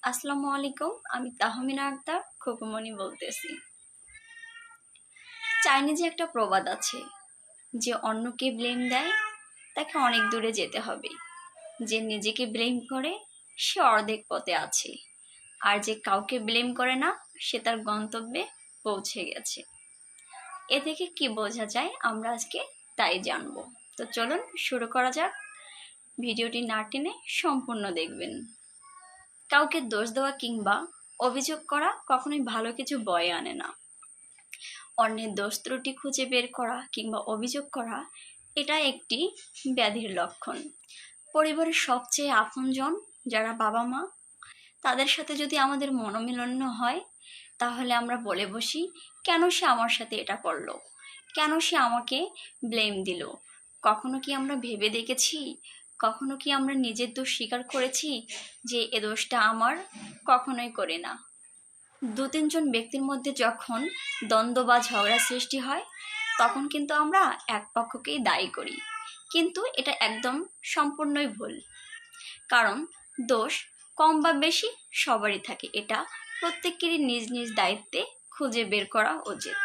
আসসালামু আলাইকুম। আমি তাহমিনা আক্তার খোকুমনি বলতেছি। চাইনিজে একটা প্রবাদ আছে, যে অন্যকে ব্লেম দেয় তাকে অনেক দূরে যেতে হবে, যে নিজেকে ব্লেম করে সে অর্ধেক পথে আছে, আর যে কাউকে ব্লেম করে না সে তার গন্তব্যে পৌঁছে গেছে। এ থেকে কি বোঝা যায় আমরা আজকে তাই জানবো। তো চলুন শুরু করা যাক। ভিডিওটি না টেনে সম্পূর্ণ দেখবেন। কাউকে দোষ দেওয়া কিংবা অভিযোগ করা কখনোই ভালো কিছু বয়ে আনে না। অন্যের দোষ ত্রুটি খুঁজে বের করা কিংবা অভিযোগ করা, এটা একটি ব্যাধির লক্ষণ। পরিবারের সবচেয়ে আপনজন যারা বাবা মা, তাদের সাথে যদি আমাদের মনোমিলন হয়, তাহলে আমরা বলে বসি, কেন সে আমার সাথে এটা করলো, কেন সে আমাকে ব্লেম দিল। কখনো কি আমরা ভেবে দেখেছি, কখনো কি আমরা নিজের দোষ স্বীকার করেছি যে এ দোষটা আমার? কখনোই করি না। দু তিনজন ব্যক্তির মধ্যে যখন দ্বন্দ্ব বা ঝগড়া সৃষ্টি হয়, তখন কিন্তু আমরা এক পক্ষকেই দায়ী করি, কিন্তু এটা একদম সম্পূর্ণই ভুল। কারণ দোষ কম বা বেশি সবারই থাকে, এটা প্রত্যেকেরই নিজ নিজ দায়িত্বে খুঁজে বের করা উচিত।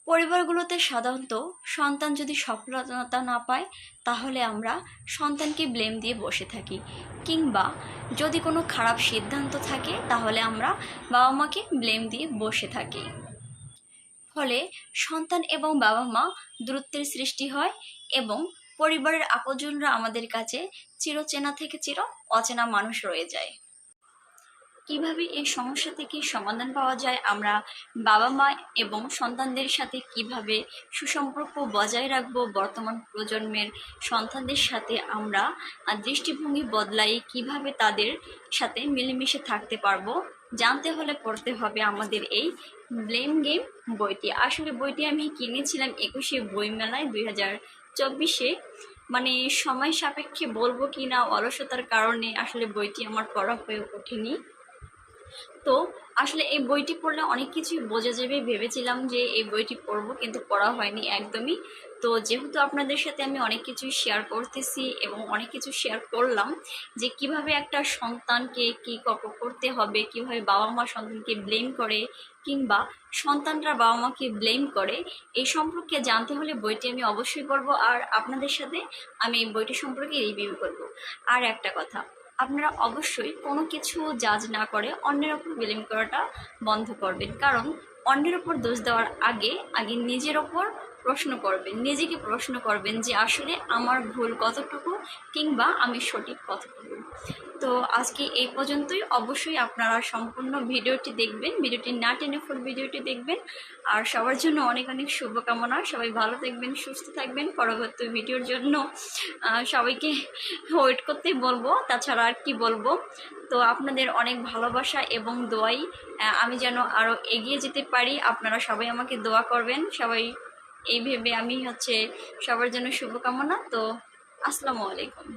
পরিবারগুলোতে সাধারণত সন্তান যদি সফলতা না পায়, তাহলে আমরা সন্তানকে ব্লেম দিয়ে বসে থাকি, কিংবা যদি কোনো খারাপ সিদ্ধান্ত থাকে তাহলে আমরা বাবা মাকে ব্লেম দিয়ে বসে থাকি। ফলে সন্তান এবং বাবা মা দূরত্বের সৃষ্টি হয় এবং পরিবারের আপনজনরা আমাদের কাছে চিরচেনা থেকে চির অচেনা মানুষ রয়ে যায়। কিভাবে এই সমস্যা থেকে সমাধান পাওয়া যায়, আমরা বাবা মা এবং সন্তানদের সাথে কিভাবে সুসম্পর্ক বজায় রাখবো, বর্তমান প্রজন্মের সন্তানদের সাথে আমরা দৃষ্টিভঙ্গি বদলাই কিভাবে তাদের সাথে মিলেমিশে থাকতে পারবো, জানতে হলে পড়তে হবে আমাদের এই ব্লেম গেম বইটি। আসলে বইটি আমি কিনেছিলাম 21শে বইমেলায় 2024-এ। মানে সময় সাপেক্ষে বলবো কি না, অলসতার কারণে আসলে বইটি আমার পড়া হয়ে ওঠেনি। তো আসলে এই বইটি পড়লে অনেক কিছুই বোঝা যাবে, ভেবেছিলাম যে এই বইটি পড়বো, কিন্তু পড়া হয়নি একদমই। তো যেহেতু আপনাদের সাথে আমি অনেক কিছুই শেয়ার করতেছি এবং অনেক কিছু শেয়ার করলাম, যে কিভাবে একটা সন্তানকে কি করতে হবে, কিভাবে বাবা মা সন্তানকে ব্লেম করে কিংবা সন্তানরা বাবা মাকে ব্লেম করে, এই সম্পর্কে জানতে হলে বইটি আমি অবশ্যই পড়বো, আর আপনাদের সাথে আমি এই বইটি সম্পর্কে রিভিউ করবো। আর একটা কথা, আপনারা অবশ্যই কোনো কিছু জাজ না করে অন্যের ওপর ব্লেম করাটা বন্ধ করবেন। কারণ অন্যের ওপর দোষ দেওয়ার আগে আগে নিজের ওপর প্রশ্ন করবেন, নিজেকে প্রশ্ন করবেন যে আসলে আমার ভুল কতটুকু কিংবা আমি সঠিক কতটুকু। তো আজকে এই পর্যন্তই। অবশ্যই আপনারা সম্পূর্ণ ভিডিওটি দেখবেন, ভিডিওটি না টেনে ফুল ভিডিওটি দেখবেন। আর সবার জন্য অনেক অনেক শুভকামনা। সবাই ভালো থাকবেন, সুস্থ থাকবেন। পরবর্তী ভিডিওর জন্য সবাইকে ওয়েট করতেই বলবো, তাছাড়া আর কি বলবো। তো আপনাদের অনেক ভালোবাসা এবং দোয়াই আমি যেন আরও এগিয়ে যেতে পারি। আপনারা সবাই আমাকে দোয়া করবেন, সবাই এই ভেবে আমি সবার জন্য শুভকামনা। তো আসসালামু আলাইকুম।